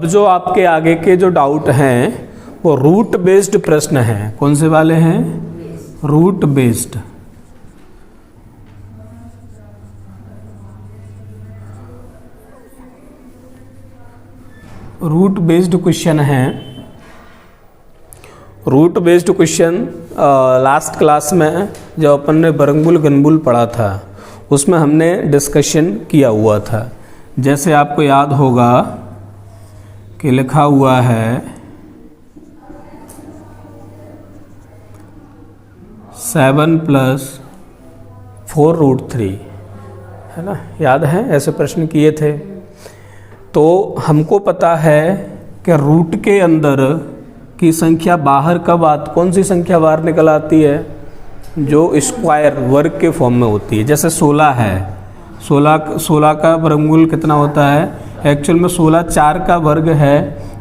जो आपके आगे के जो डाउट हैं वो रूट बेस्ड प्रश्न हैं। कौन से वाले हैं? Root based. Root based question हैं। Root based question last class में जब अपन ने वर्गमूल घनमूल पढ़ा था उसमें हमने डिस्कशन किया हुआ था। जैसे आपको याद होगा कि लिखा हुआ है 7 + 4√3, है ना? याद है? ऐसे प्रश्न किए थे। तो हमको पता है कि रूट के अंदर की संख्या बाहर कब आती, कौन सी संख्या बाहर निकल आती है? जो स्क्वायर वर्ग के फॉर्म में होती है। जैसे 16 है, 16 का वर्गमूल कितना होता है? एक्चुअल में 16 4 का वर्ग है,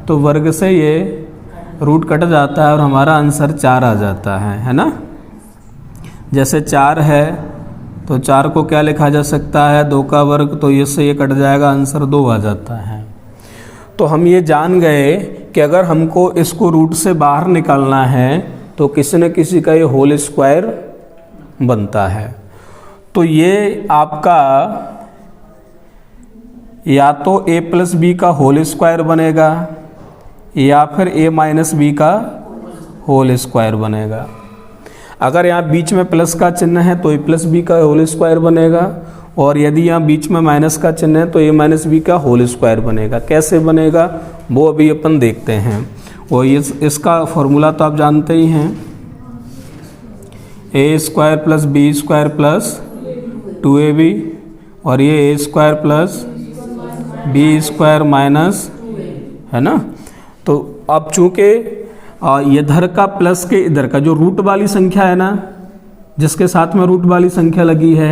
तो वर्ग से ये रूट कट जाता है और हमारा आंसर 4 आ जाता है ना? जैसे 4 है तो 4 को क्या लिखा जा सकता है? 2 का वर्ग, तो इससे ये कट जाएगा, आंसर 2 आ जाता है। तो हम ये जान गए कि अगर हमको इसको रूट से बाहर निकालना है तो किसी न किसी का ये होल स्क्वायर बनता है। तो ये आपका या तो a + b का होल स्क्वायर बनेगा या फिर a - b का होल स्क्वायर बनेगा। अगर यहाँ बीच में प्लस का चिन्ह है तो a + b का होल स्क्वायर बनेगा, और यदि यहाँ बीच में माइनस का चिन्ह है तो a - b का होल स्क्वायर बनेगा। कैसे बनेगा वो अभी अपन देखते हैं। वो इसका फॉर्मूला तो आप जानते ही हैं, a² + b² + 2ab, और ये a² + b² - है ना? तो अब चूंकि इधर का प्लस के इधर का जो रूट वाली संख्या है ना, जिसके साथ में रूट वाली संख्या लगी है,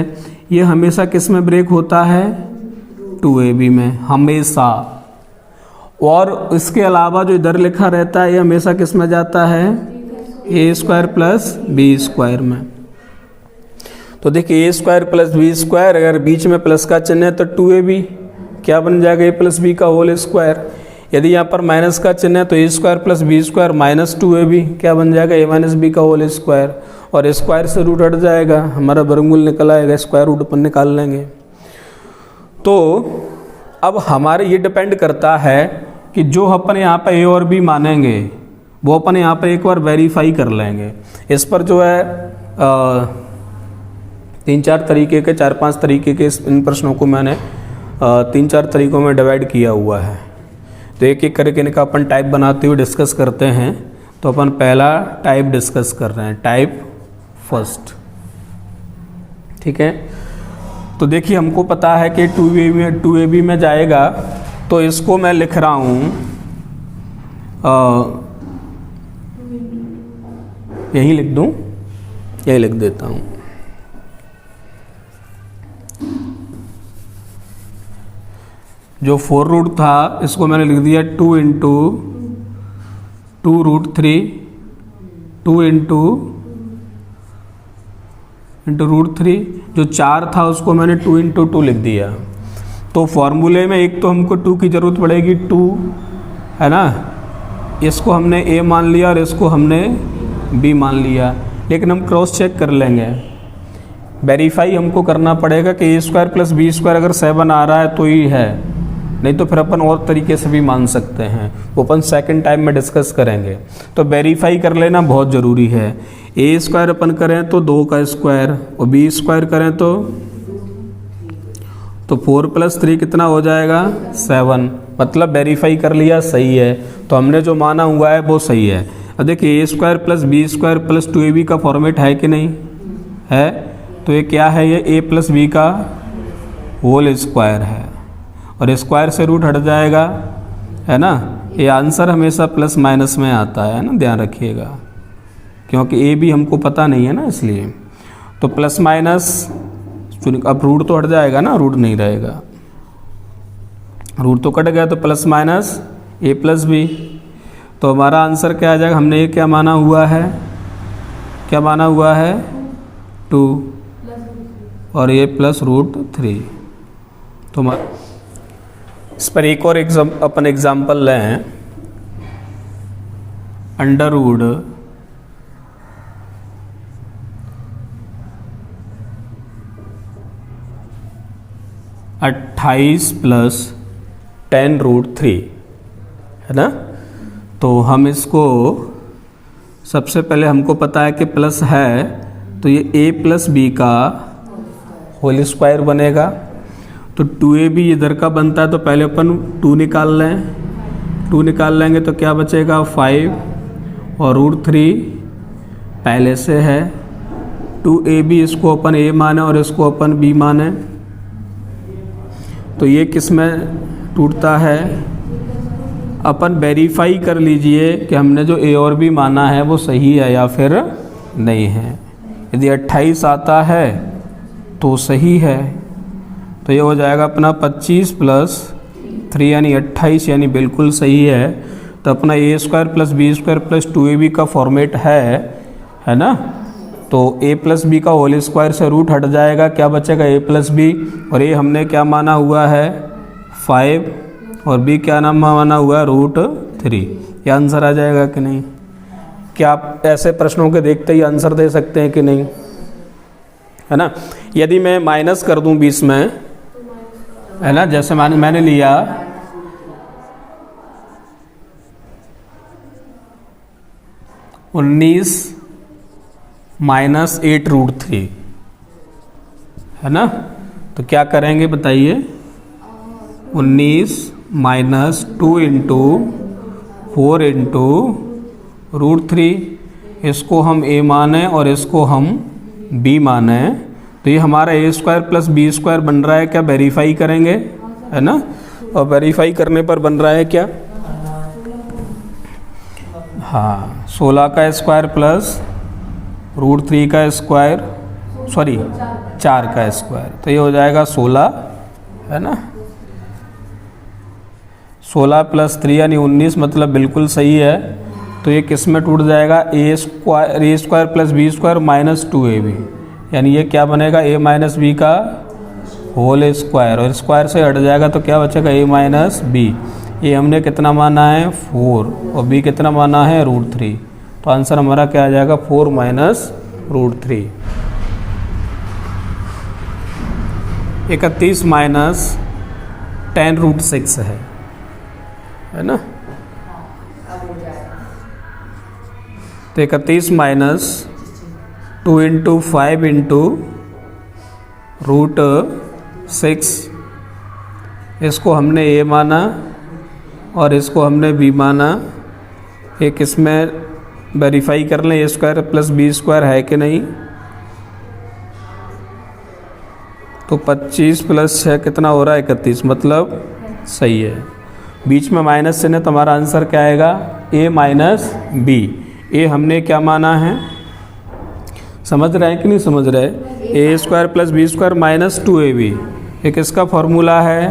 ये हमेशा किस में ब्रेक होता है? 2ab में हमेशा। और इसके अलावा जो इधर लिखा रहता है ये हमेशा किस में जाता है? a² + b² में। तो देखिए a² + b², अगर बीच में प्लस का चिन्ह है तो 2ab क्या बन जाएगा? a + b का होल स्क्वायर। यदि यहाँ पर माइनस का चिन्ह है तो a² + b² - 2ab क्या बन जाएगा? a - b का होल स्क्वायर। और स्क्वायर से रूट हट जाएगा, हमारा वर्गमूल निकल आएगा, स्क्वायर रूट अपन निकाल लेंगे। तो अब हमारे ये डिपेंड करता है कि जो अपन यहाँ पर a और b मानेंगे वो अपन यहाँ पर एक बार वेरीफाई कर लेंगे। इस पर जो है 3-4 तरीके के, 4-5 तरीके के इन प्रश्नों को मैंने 3-4 तरीकों में डिवाइड किया हुआ है। तो एक एक करके इनका अपन टाइप बनाते हुए डिस्कस करते हैं। तो अपन पहला टाइप डिस्कस कर रहे हैं, टाइप फर्स्ट। ठीक है, तो देखिए हमको पता है कि 2ab में जाएगा, तो इसको मैं लिख रहा हूँ यही लिख दूँ, यही लिख देता हूँ। जो 4 रूट था इसको मैंने लिख दिया 2 × 2√3, 2 × √3। जो 4 था उसको मैंने 2 × 2 लिख दिया। तो फॉर्मूले में एक तो हमको 2 की ज़रूरत पड़ेगी, 2 है ना? इसको हमने a मान लिया और इसको हमने b मान लिया, लेकिन हम क्रॉस चेक कर लेंगे। वेरीफाई हमको करना पड़ेगा कि a² + b² अगर 7 आ रहा है तो ही है, नहीं तो फिर अपन और तरीके से भी मान सकते हैं, वो अपन सेकंड टाइम में डिस्कस करेंगे। तो वेरीफाई कर लेना बहुत ज़रूरी है। a² अपन करें तो 2 का स्क्वायर, और b² करें तो 4 + 3 कितना हो जाएगा? 7। मतलब वेरीफाई कर लिया, सही है। तो हमने जो माना हुआ है वो सही है। अब देखिए a² + b² + 2ab का फॉर्मेट है कि नहीं है? तो ये क्या है? ये a + b का होल स्क्वायर है, और स्क्वायर से रूट हट जाएगा, है ना? ये आंसर हमेशा प्लस माइनस में आता है ना, ध्यान रखिएगा, क्योंकि a b हमको पता नहीं है ना, इसलिए। तो प्लस माइनस, अब रूट तो हट जाएगा ना, रूट नहीं रहेगा, रूट तो कट गया, तो प्लस माइनस a + b। तो हमारा आंसर क्या आ जाएगा? हमने ये क्या माना हुआ है? क्या माना हुआ है? 2, और ये +√3। तो इस पर एक और अपन एग्जाम्पल लें, अंडर रूट 28 प्लस 10√3 है ना। तो हम इसको सबसे पहले हमको पता है कि प्लस है तो ये a प्लस बी का होल स्क्वायर बनेगा। तो 2ab इधर का बनता है तो पहले अपन 2 निकाल लें, 2 निकाल लेंगे तो क्या बचेगा 5 और √3 पहले से है। 2ab इसको अपन a माने और इसको अपन b माने, तो ये किस में टूटता है। अपन वेरीफाई कर लीजिए कि हमने जो a और b माना है वो सही है या फिर नहीं है। यदि 28 आता है तो सही है, तो ये हो जाएगा अपना 25 प्लस 3 यानी 28 यानी बिल्कुल सही है। तो अपना a² plus b² plus 2ab का फॉर्मेट है ना। तो a प्लस बी का होल स्क्वायर से रूट हट जाएगा, क्या बचेगा a प्लस बी, और a हमने क्या माना हुआ है 5 और b क्या नाम माना हुआ है √3। ये आंसर आ जाएगा कि नहीं। क्या आप ऐसे प्रश्नों के देखते ही आंसर दे सकते हैं कि नहीं, है ना। यदि मैं माइनस कर दूं बीच में, है ना, जैसे मैंने लिया 19 माइनस 8√3 है ना। तो क्या करेंगे बताइए, 19 माइनस 2 इंटू 4 इंटू √3, इसको हम a माने और इसको हम b माने, तो ये हमारा a² प्लस b² बन रहा है। क्या वेरीफाई करेंगे, है ना। और वेरीफाई करने पर बन रहा है क्या, हाँ 16 का स्क्वायर प्लस √3 का स्क्वायर, सॉरी 4 का स्क्वायर, तो ये हो जाएगा 16, है ना। 16 प्लस 3 यानी 19, मतलब बिल्कुल सही है। तो ये किस में टूट जाएगा, a² plus b² minus 2ab, यानी ये क्या बनेगा a माइनस बी का होल स्क्वायर, और स्क्वायर से हट जाएगा तो क्या बचेगा a माइनस बी। ये हमने कितना माना है 4 और b कितना माना है √3, तो आंसर हमारा क्या आ जाएगा 4 माइनस √3। 31 माइनस 10√6 है ना। तो 31 माइनस 2 इंटू 5 इंटू √6, इसको हमने a माना और इसको हमने b माना। एक इसमें वेरीफाई कर लें a² प्लस b² है कि नहीं। तो 25 प्लस 6 कितना हो रहा है 31, मतलब सही है। बीच में माइनस से ना, तो हमारा आंसर क्या आएगा a माइनस बी। a हमने क्या माना है, समझ रहे हैं कि नहीं समझ रहे, a² plus b² minus 2ab, एक इसका फॉर्मूला है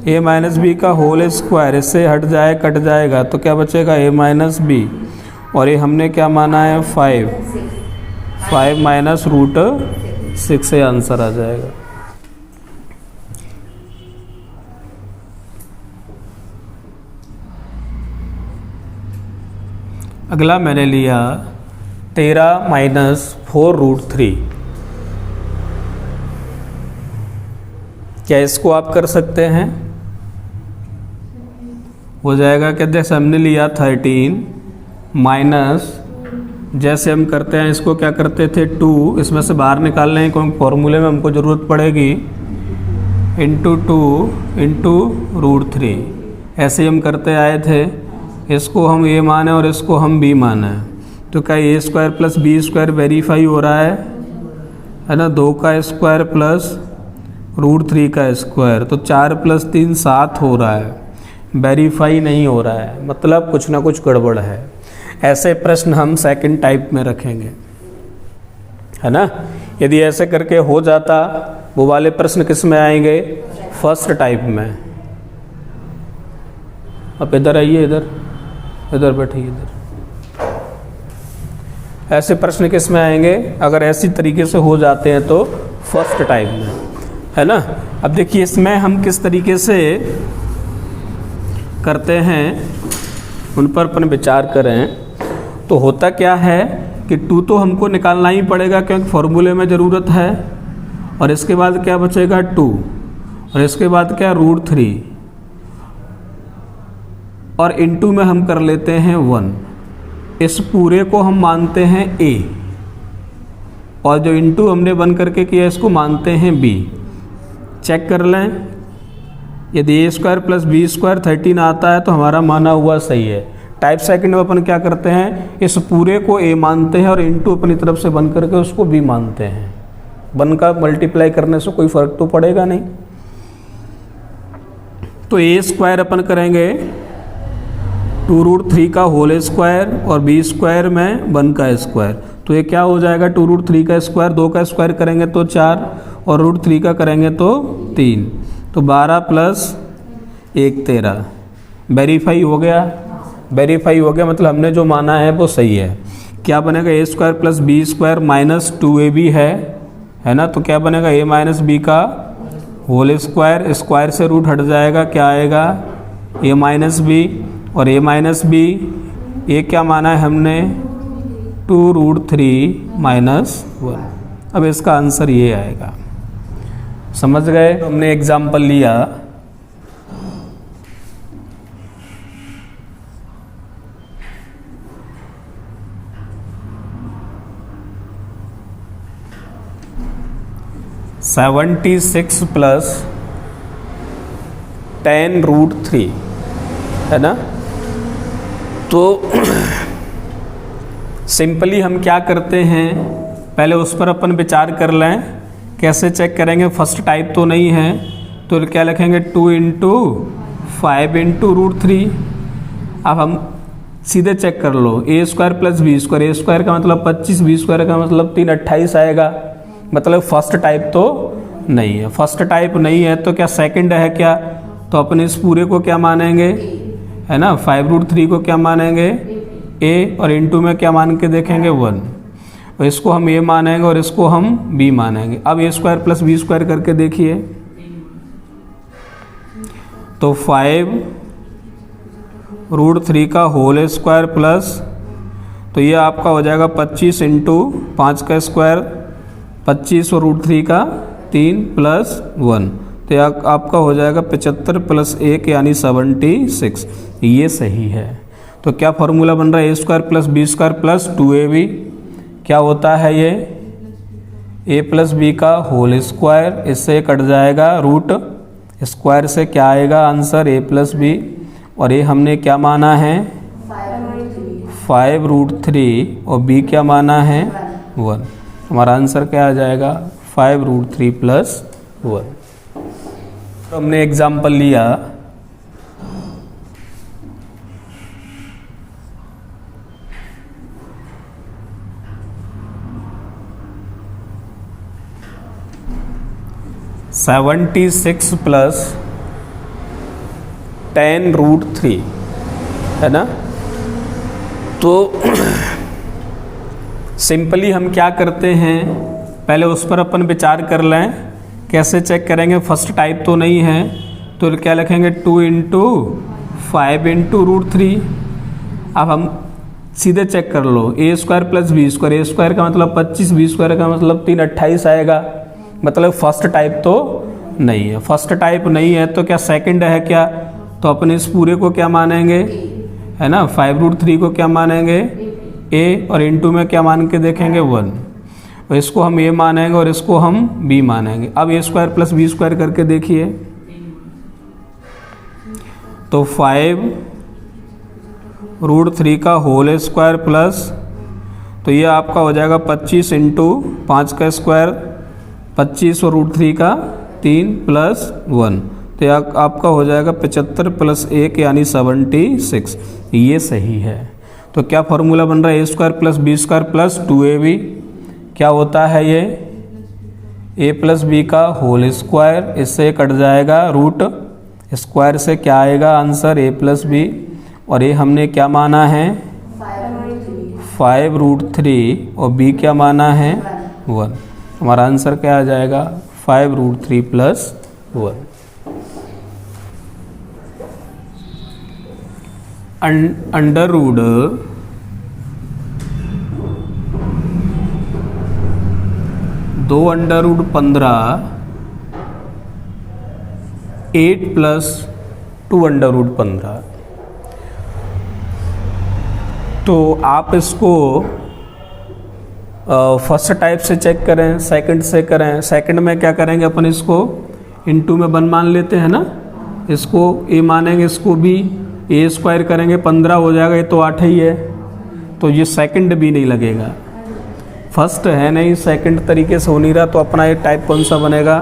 a माइनस बी का होल स्क्वायर, इससे हट जाए कट जाएगा तो क्या बचेगा a माइनस बी, और ये हमने क्या माना है 5 माइनस √6 से आंसर आ जाएगा। अगला मैंने लिया 13 माइनस 4√3। क्या इसको आप कर सकते हैं, हो जाएगा क्या, जैसे हमने लिया 13 माइनस, जैसे हम करते हैं इसको क्या करते थे 2, इसमें से बाहर निकाल लें क्योंकि फॉर्मूले में हमको ज़रूरत पड़ेगी, इंटू 2 इंटू √3, ऐसे हम करते आए थे। इसको हम a माने और इसको हम b माने, तो क्या a² प्लस b² वेरीफाई हो रहा है ना। 2 का स्क्वायर प्लस √3 का स्क्वायर, तो 4 प्लस 3 7 हो रहा है, वेरीफाई नहीं हो रहा है, मतलब कुछ ना कुछ गड़बड़ है। ऐसे प्रश्न हम सेकंड टाइप में रखेंगे, है ना। यदि ऐसे करके हो जाता, वो वाले प्रश्न किस में आएंगे, फर्स्ट टाइप में। अब इधर आइए, इधर बैठिए, इधर। ऐसे प्रश्न किस में आएंगे, अगर ऐसी तरीके से हो जाते हैं तो फर्स्ट टाइप में, है ना। अब देखिए इसमें हम किस तरीके से करते हैं उन पर अपन विचार करें तो होता क्या है कि 2 तो हमको निकालना ही पड़ेगा क्योंकि फॉर्मूले में ज़रूरत है, और इसके बाद क्या बचेगा 2, और इसके बाद क्या √3, और इनटू में हम कर लेते हैं 1। इस पूरे को हम मानते हैं a, और जो इनटू हमने 1 करके किया इसको मानते हैं b। चेक कर लें, यदि a² + b² 13 आता है तो हमारा माना हुआ सही है। टाइप सेकंड में अपन क्या करते हैं, इस पूरे को a मानते हैं और इनटू अपनी तरफ से 1 करके उसको b मानते हैं। 1 का मल्टीप्लाई करने से कोई फर्क तो पड़ेगा नहीं। तो a² अपन करेंगे 2√3 का होल स्क्वायर और b² में 1 का स्क्वायर, तो ये क्या हो जाएगा 2√3 का स्क्वायर, 2 का स्क्वायर करेंगे तो 4 और √3 का करेंगे तो 3, तो 12 + 1 13। वेरीफाई हो गया, वेरीफाई हो गया मतलब हमने जो माना है वो सही है। क्या बनेगा a² + b² - 2ab है ना, तो क्या बनेगा a - b का होल स्क्वायर, स्क्वायर से रूट हट जाएगा, क्या आएगा a - b, और a - b ये क्या माना है हमने 2√3 - 1। अब इसका आंसर ये आएगा। समझ गए, हमने एग्जाम्पल लिया (76 + 10√3) है ना। तो सिंपली हम क्या करते हैं, पहले उस पर अपन विचार कर लें। कैसे चेक करेंगे, फर्स्ट टाइप तो नहीं है तो क्या लिखेंगे 2 × 5 × √3। अब हम सीधे चेक कर लो, a² + b², a² का मतलब 25, b² का मतलब 3, 28 आएगा, मतलब फर्स्ट टाइप तो नहीं है। फर्स्ट टाइप नहीं है तो क्या सेकंड है क्या, तो अपन इस पूरे को क्या मानेंगे, है ना, 5√3 को क्या मानेंगे a, और इनटू में क्या मान के देखेंगे 1, और इसको हम a मानेंगे और इसको हम b मानेंगे। अब a² + b² करके देखिए, तो 5√3 का होल स्क्वायर प्लस, तो ये आपका हो जाएगा 25 × 5 का स्क्वायर, 25 और √3 का 3 + 1, तो आपका हो जाएगा 75 + 1 यानी 76। ये सही है। तो क्या फॉर्मूला बन रहा है a² + b² + 2ab, क्या होता है ये a + b का होल स्क्वायर, इससे कट जाएगा रूट, स्क्वायर से क्या आएगा आंसर a + b, और ये हमने क्या माना है 5√3 और b क्या माना है 1। हमारा आंसर क्या आ जाएगा 5√3 + 1। तो हमने एग्जाम्पल लिया (76 + 10√3) है ना। तो सिंपली हम क्या करते हैं, पहले उस पर अपन विचार कर लें। कैसे चेक करेंगे, फर्स्ट टाइप तो नहीं है तो क्या लिखेंगे 2 × 5 × √3। अब हम सीधे चेक कर लो, a² + b², a² का मतलब 25, b² का मतलब 3, 28 आएगा, मतलब फर्स्ट टाइप तो नहीं है। फर्स्ट टाइप नहीं है तो क्या सेकंड है क्या, तो अपन इस पूरे को क्या मानेंगे, है ना, 5√3 को क्या मानेंगे a, और इनटू में क्या मान के देखेंगे 1, और इसको हम a मानेंगे और इसको हम b मानेंगे। अब a² + b² करके देखिए, तो 5√3 का होल स्क्वायर प्लस, तो ये आपका हो जाएगा 25 × 5 का स्क्वायर, 25 और √3 का 3 + 1, तो यह आपका हो जाएगा 75 + 1 यानी 76। ये सही है। तो क्या फॉर्मूला बन रहा है a² + b² + 2ab, क्या होता है ये a + b का होल स्क्वायर, इससे कट जाएगा रूट, स्क्वायर से क्या आएगा आंसर a + b, और ये हमने क्या माना है 5√3 और b क्या माना है 1। हमारा आंसर क्या आ जाएगा 5√3 + 1। Under root 2 under root 15 8 plus 2 under root 15। तो आप इसको फर्स्ट टाइप से चेक करें, सेकंड से करें। सेकंड में क्या करेंगे अपन, इसको इनटू में 1 मान लेते हैं ना, इसको ए मानेंगे, इसको भी ए स्क्वायर करेंगे, 15 हो जाएगा, ये तो 8 ही है, तो ये सेकंड भी नहीं लगेगा। फर्स्ट है नहीं, सेकंड तरीके से हो नहीं रहा, तो अपना ये टाइप कौन सा बनेगा,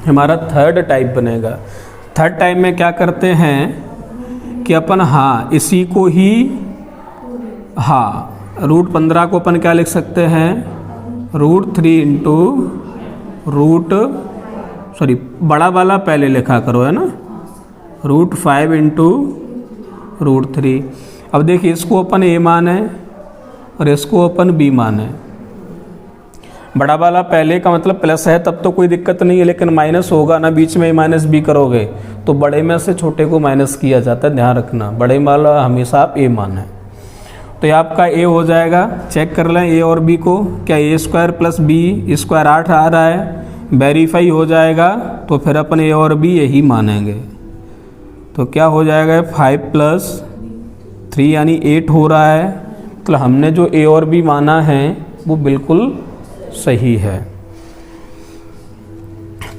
हमारा थर्ड टाइप बनेगा। थर्ड टाइप में क्या करते हैं कि अपन हाँ इसी को ही हाँ रूट 15 को अपन क्या लिख सकते हैं, √3 इंटू बड़ा वाला पहले लिखा करो, है ना, √5 इंटू √3। अब देखिए इसको अपन ए माने और इसको अपन बी माने। बड़ा वाला पहले का मतलब प्लस है तब तो कोई दिक्कत नहीं है, लेकिन माइनस होगा ना, बीच में माइनस बी करोगे तो बड़े में से छोटे को माइनस किया जाता है, ध्यान रखना। बड़े वाला हमेशा आप ए माने। तो ये आपका ए हो जाएगा, चेक कर लें ए और बी को, क्या ए स्क्वायर प्लस बी स्क्वायर 8 आ रहा है, वेरीफाई हो जाएगा, तो फिर अपन ए और बी यही मानेंगे। तो क्या हो जाएगा, 5 + 3 यानी 8 हो रहा है, मतलब हमने जो ए और बी माना है वो बिल्कुल सही है।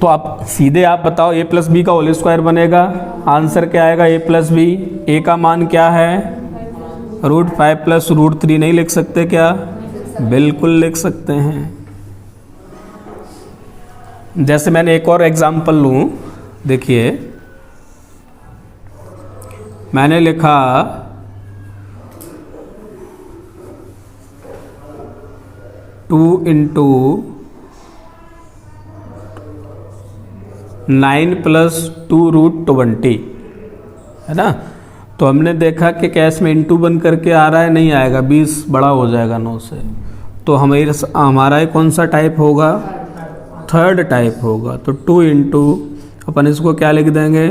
तो आप सीधे आप बताओ a + b का होल स्क्वायर बनेगा, आंसर क्या आएगा, a + b। a का मान क्या है, √5 + √3 नहीं लिख सकते क्या, बिल्कुल लिख सकते हैं। जैसे मैंने एक और एग्जांपल लूं, देखिए मैंने लिखा 2 इंटू 9 + 2√20, है ना। तो हमने देखा कि कैश में इंटू बन करके आ रहा है, नहीं आएगा, 20 बड़ा हो जाएगा 9 से। तो हमारा कौन सा टाइप होगा, थर्ड टाइप होगा। तो 2 इंटू अपन इसको क्या लिख देंगे,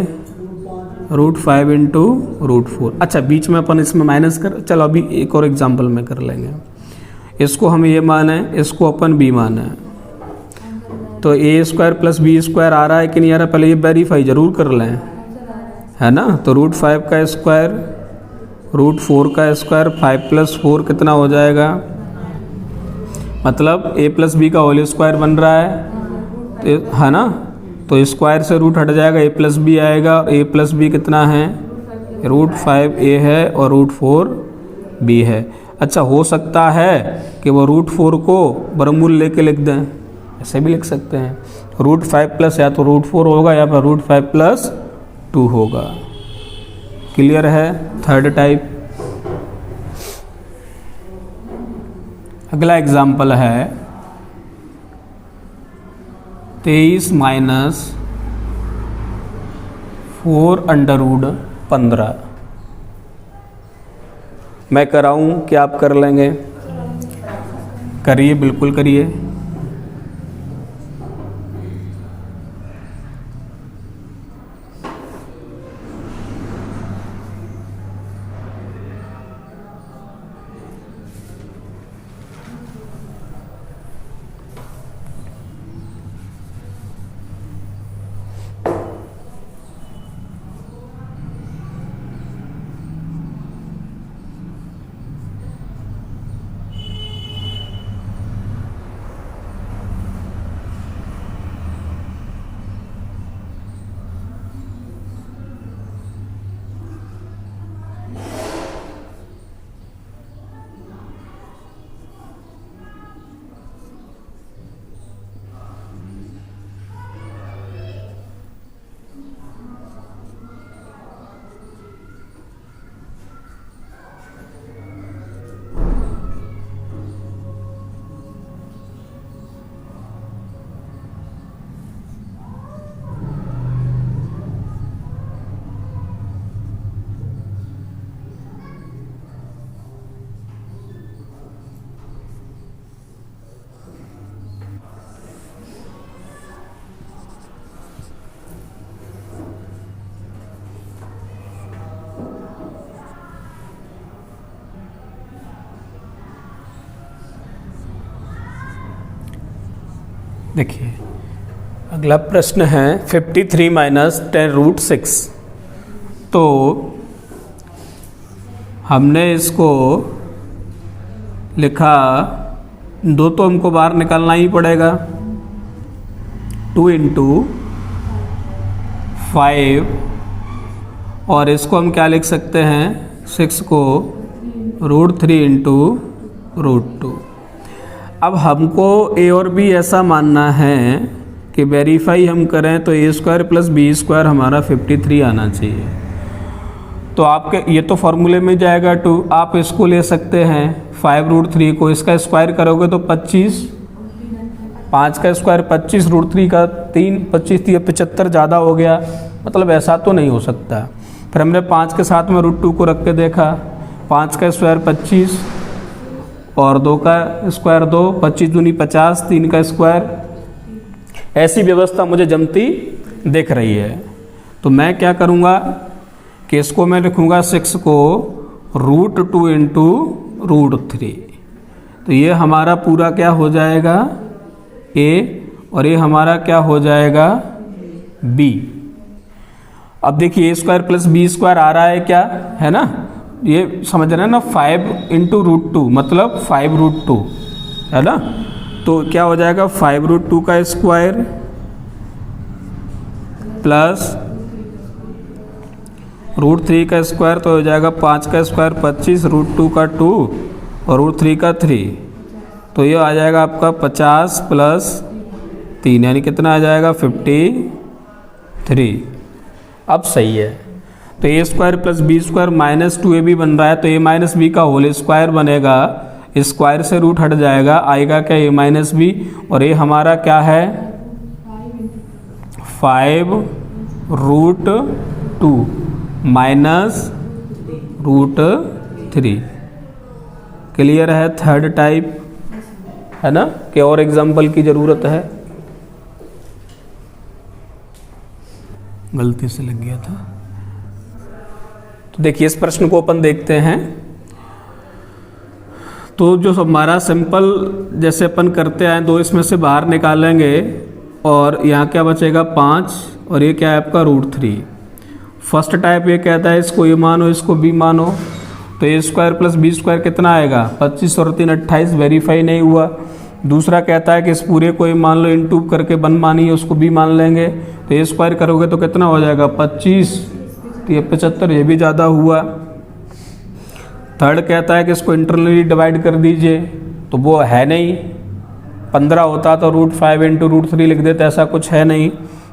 √5 इंटू √4। अच्छा बीच में अपन इसमें माइनस कर, चलो अभी एक और एग्जांपल में कर लेंगे। इसको हम ये माने, इसको अपन बी माने, तो a² + b² आ रहा है कि नहीं आ रहा, पहले ये वेरीफाई जरूर कर लें, है ना। तो √5 का स्क्वायर, √4 का स्क्वायर, 5 + 4 कितना हो जाएगा, मतलब a + b का होल स्क्वायर बन रहा है, है ना। तो स्क्वायर से रूट हट जाएगा, a + b आएगा, और a + b कितना है, √5a है और √4 b है। अच्छा हो सकता है कि वो √4 को बरमूल लेके लिख दें, ऐसे भी लिख सकते हैं, √5 + या तो √4 होगा या फिर √5 + 2 होगा। क्लियर है, थर्ड टाइप। अगला एग्जाम्पल है 23 - 4 √ 15। मैं कराऊं कि आप कर लेंगे, करिए, बिल्कुल करिए। देखिए अगला प्रश्न है 53 माइनस 10 रूट 6। तो हमने इसको लिखा, दो तो हमको बाहर निकालना ही पड़ेगा, 2 इंटू 5, और इसको हम क्या लिख सकते हैं, 6 को √3 इंटू √2। अब हमको ए और बी ऐसा मानना है कि वेरीफाई हम करें तो a² + b² हमारा 53 आना चाहिए। तो आपके ये तो फॉर्मूले में जाएगा 2, आप इसको ले सकते हैं 5√3 को, इसका स्क्वायर करोगे तो 25, 5 का स्क्वायर 25, √3 का 3, 25 3 75 ज़्यादा हो गया, मतलब ऐसा तो नहीं हो सकता। फिर हमने 5 के साथ में √2 को रख के देखा, 5 का स्क्वायर 25 और 2 का स्क्वायर 2, 25 दूनी 50, 3 का स्क्वायर। ऐसी व्यवस्था मुझे जमती दिख रही है। तो मैं क्या करूँगा कि इसको मैं लिखूँगा 6 को √2 इंटू √3। तो ये हमारा पूरा क्या हो जाएगा A, और ये हमारा क्या हो जाएगा B। अब देखिए a² + b² आ रहा है क्या, है ना, ये समझ रहे हैं ना, 5 इंटू √2 मतलब 5√2 है ना। तो क्या हो जाएगा 5√2 का स्क्वायर प्लस √3 का स्क्वायर, तो हो जाएगा 5 का स्क्वायर 25, √2 का 2 और √3 का 3, तो ये आ जाएगा आपका 50 + 3, यानी कितना आ जाएगा 53। अब सही है। तो a² + b² -2ab बन रहा है, तो a - b का होल स्क्वायर बनेगा, स्क्वायर से रूट हट जाएगा, आएगा क्या a - b, और ये हमारा क्या है 5√2 माइनस √3। क्लियर है थर्ड टाइप, है ना, कि और एग्जाम्पल की ज़रूरत है। गलती से लग गया था। तो देखिए इस प्रश्न को अपन देखते हैं। तो जो हमारा सिंपल जैसे अपन करते आए, 2 इसमें से बाहर निकालेंगे और यहाँ क्या बचेगा 5, और ये क्या है आपका √3। फर्स्ट टाइप ये कहता है इसको ए मानो, इसको बी मानो, तो a² + b² कितना आएगा 25 और 3 28, वेरीफाई नहीं हुआ। दूसरा कहता है कि इस पूरे को ए मान लो, इनटू करके 1 मानिए, उसको b मान लेंगे, तो a² करोगे तो कितना हो जाएगा 25, तो ये 75, ये भी ज़्यादा हुआ। थर्ड कहता है कि इसको इंटरनली डिवाइड कर दीजिए, तो वो है नहीं, 15 होता तो √5 इंटू √3 लिख देते, ऐसा कुछ है नहीं।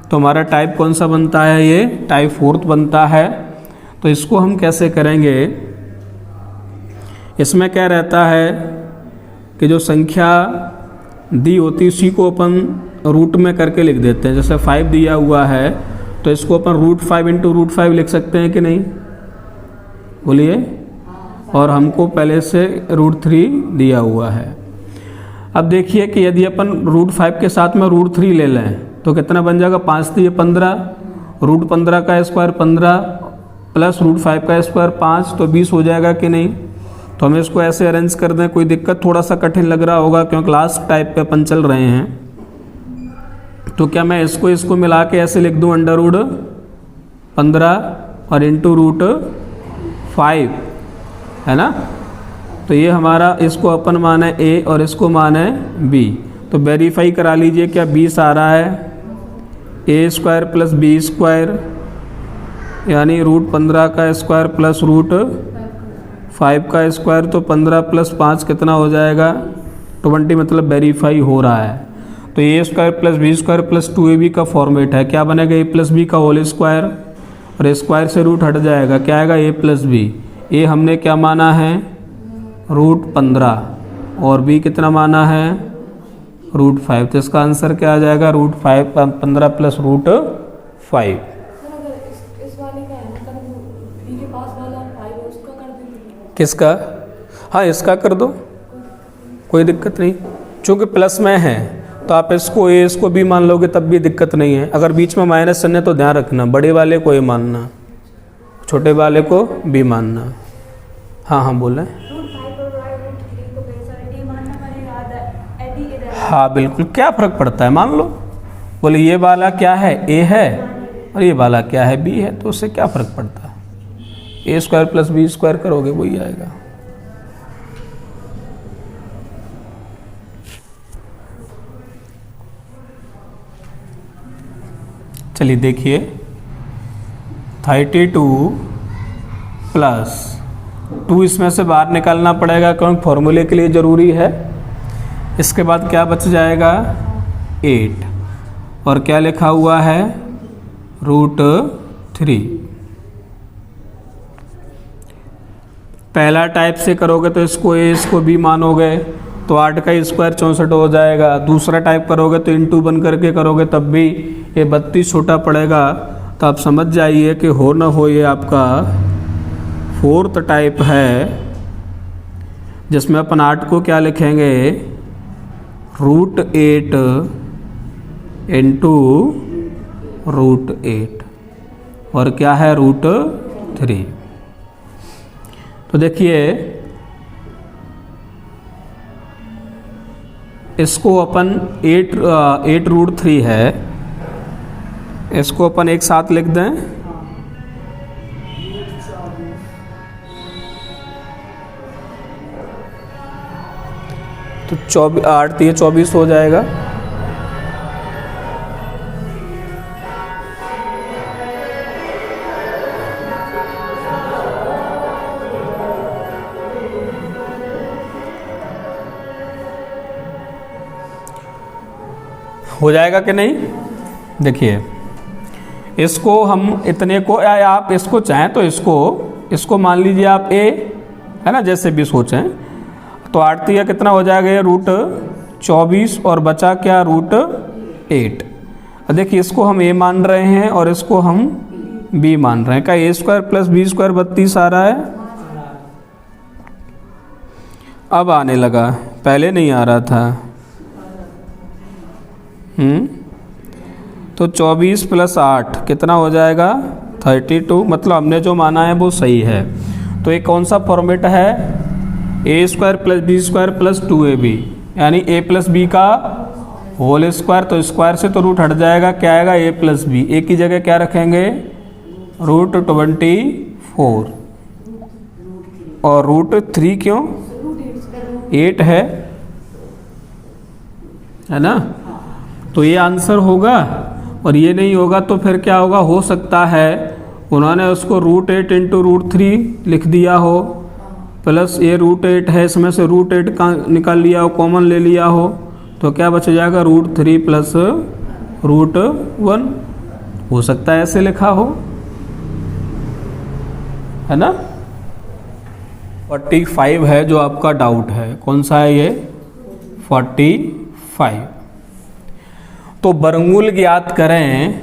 तो हमारा टाइप कौन सा बनता है, ये टाइप 4th बनता है। तो इसको हम कैसे करेंगे, इसमें क्या रहता है कि जो संख्या दी होती उसी को अपन रूट में करके लिख देते हैं। जैसे 5 दिया हुआ है तो इसको अपन √5 इंटू √5 लिख सकते हैं कि नहीं, बोलिए। और हमको पहले से √3 दिया हुआ है। अब देखिए कि यदि अपन √5 के साथ में √3 ले लें तो कितना बन जाएगा, 5 3 15, √15 का स्क्वायर 15 प्लस √5 का स्क्वायर 5, तो 20 हो जाएगा कि नहीं। तो हमें इसको ऐसे अरेंज कर दें। कोई दिक्कत, थोड़ा सा कठिन लग रहा होगा क्योंकि लास्ट टाइप पे अपन चल रहे हैं। तो क्या मैं इसको मिला के ऐसे लिख दूं, √15 और इंटू √5, है ना। तो ये हमारा, इसको अपन माने A और इसको माने B। तो वेरीफाई करा लीजिए क्या 20 आ रहा है, a² + b² यानी √15 का स्क्वायर प्लस √5 का स्क्वायर, तो 15 + 5 कितना हो जाएगा 20, मतलब वेरीफाई हो रहा है। तो a² + b² + 2ab का फॉर्मेट है, क्या बनेगा a + b का होल स्क्वायर, और स्क्वायर से रूट हट जाएगा, क्या आएगा a + b। a हमने क्या माना है √15 और b कितना माना है √5, तो इसका आंसर क्या आ जाएगा √5 15 + √5। किसका, हाँ इसका कर दो, कोई दिक्कत नहीं, चूँकि प्लस में है तो आप इसको ए इसको बी मान लोगे तब भी दिक्कत नहीं है। अगर बीच में माइनस है तो ध्यान रखना, बड़े वाले को ए मानना, छोटे वाले को बी मानना। हाँ हाँ बोलें। हाँ बिल्कुल, क्या फ़र्क पड़ता है, मान लो बोले ये वाला क्या है, ए है, और ये वाला क्या है, बी है, तो उससे क्या फ़र्क पड़ता है, A square plus B square करोगे वही आएगा। चलिए देखिए 32 प्लस 2 इसमें से बाहर निकालना पड़ेगा क्योंकि फॉर्मूले के लिए ज़रूरी है। इसके बाद क्या बच जाएगा 8, और क्या लिखा हुआ है √3। पहला टाइप से करोगे तो इसको ए इसको बी मानोगे तो 8 का स्क्वायर 64 हो जाएगा। दूसरा टाइप करोगे तो इंटू बन करके करोगे तब भी ये 32 छोटा पड़ेगा। तो आप समझ जाइए कि हो ना हो ये आपका 4th टाइप है, जिसमें अपन 8 को क्या लिखेंगे √8 इंटू √8 और क्या है √3। तो देखिए इसको अपन 8√3 है, इसको अपन एक साथ लिख दें तो 8 ये 24 हो जाएगा। हो जाएगा कि नहीं? देखिए इसको हम इतने को, या आप इसको चाहें तो इसको मान लीजिए आप ए है ना, जैसे भी सोचें। तो 8 या कितना हो जाएगा ये √24 और बचा क्या √8। देखिए इसको हम ए मान रहे हैं और इसको हम बी मान रहे हैं। क्या ए स्क्वायर प्लस बी स्क्वायर 32 आ रहा है? अब आने लगा, पहले नहीं आ रहा था। तो 24 + 8 कितना हो जाएगा 32। मतलब हमने जो माना है वो सही है। तो ये कौन सा फॉर्मेट है? A square plus B square plus 2ab, यानी a प्लस बी का होल स्क्वायर। तो स्क्वायर से तो रूट हट जाएगा, क्या आएगा a प्लस बी। ए की जगह क्या रखेंगे √24 और √3 क्यों 8 है ना। तो ये आंसर होगा और ये नहीं होगा तो फिर क्या होगा, हो सकता है उन्होंने उसको √8 इंटू √3 लिख दिया हो, प्लस ये √8 है, इसमें से √8 का निकाल लिया हो, कॉमन ले लिया हो, तो क्या बच जाएगा √3 प्लस √1। हो सकता है ऐसे लिखा हो, है ना। 45 है जो आपका डाउट है, कौन सा है ये 45। तो वर्गमूल ज्ञात करें,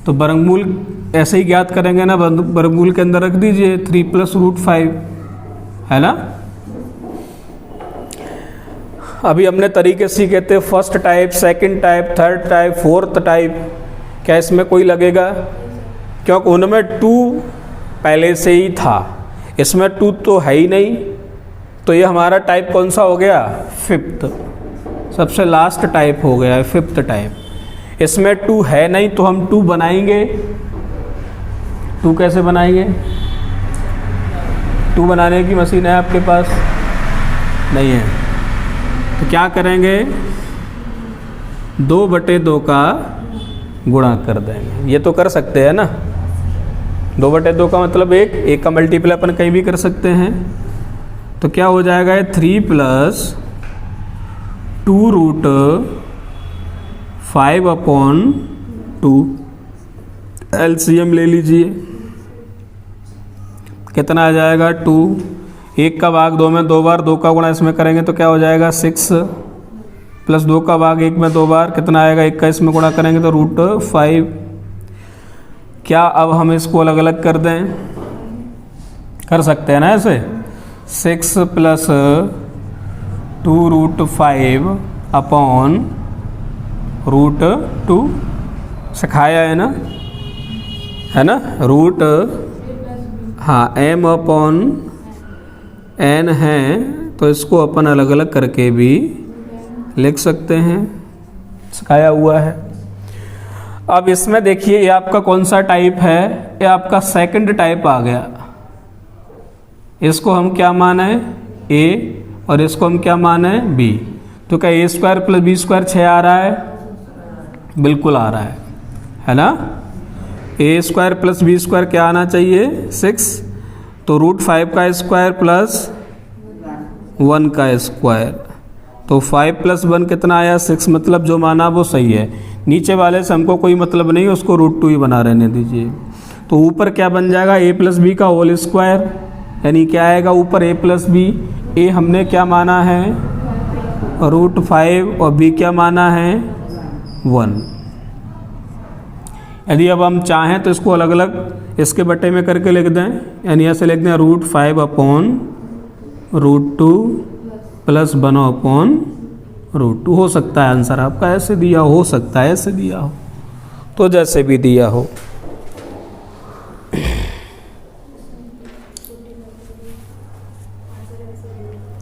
तो वर्गमूल ऐसे ही ज्ञात करेंगे ना, वर्गमूल के अंदर रख दीजिए 3 + √5, है ना। अभी हमने तरीके सीखे थे first type, second type, third type, fourth type. क्या इसमें कोई लगेगा? क्योंकि उनमें 2 पहले से ही था, इसमें 2 तो है ही नहीं। तो ये हमारा टाइप कौन सा हो गया 5th, सबसे लास्ट टाइप हो गया है 5th टाइप। इसमें 2 है नहीं तो हम 2 बनाएंगे। 2 कैसे बनाएंगे? 2 बनाने की मशीन है आपके पास? नहीं है। तो क्या करेंगे 2/2 का गुणा कर देंगे। ये तो कर सकते हैं ना, 2/2 का मतलब एक का मल्टीप्लाई अपन कहीं भी कर सकते हैं। तो क्या हो जाएगा 3 + 2√5/2। एलसीएम ले लीजिए, कितना आ जाएगा 2। 1 का भाग 2 में 2 बार, 2 का गुणा इसमें करेंगे तो क्या हो जाएगा 6, प्लस 2 का भाग 1 में 2 बार, कितना आएगा 1 का इसमें गुणा करेंगे तो √5। क्या अब हम इसको अलग अलग कर दें? कर सकते हैं ना ऐसे। 6 + 2√5/√2 सिखाया है ना, रूट हाँ m/n है, तो इसको अपन अलग अलग करके भी लिख सकते हैं, सिखाया हुआ है। अब इसमें देखिए ये आपका कौन सा टाइप है, ये आपका सेकंड टाइप आ गया। इसको हम क्या माने, ए, और इसको हम क्या माने, बी। तो क्या ए स्क्वायर प्लस बी स्क्वायर 6 आ रहा है? बिल्कुल आ रहा है ना। ए स्क्वायर प्लस बी स्क्वायर क्या आना चाहिए, 6। तो रूट 5 का स्क्वायर प्लस 1 का स्क्वायर, तो 5 + 1 कितना आया, 6। मतलब जो माना वो सही है। नीचे वाले से हमको कोई मतलब नहीं, उसको रूट 2 ही बना रहने दीजिए। तो ऊपर क्या बन जाएगा, a + b का होल स्क्वायर, यानी क्या आएगा ऊपर a + b। a हमने क्या माना है, रूट 5, और b क्या माना है, 1। यदि अब हम चाहें तो इसको अलग अलग इसके बटे में करके लिख दें, यानी ऐसे लिख दें रूट 5/√2 + 1/√2। हो सकता है आंसर आपका ऐसे दिया हो सकता है ऐसे दिया हो, तो जैसे भी दिया हो।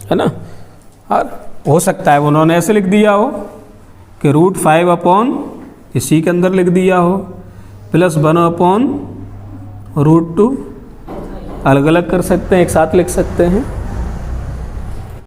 है ना, और हो सकता है उन्होंने ऐसे लिख दिया हो कि रूट 5 इसी के अंदर लिख दिया हो + 1/√2। अलग अलग कर सकते हैं, एक साथ लिख सकते हैं।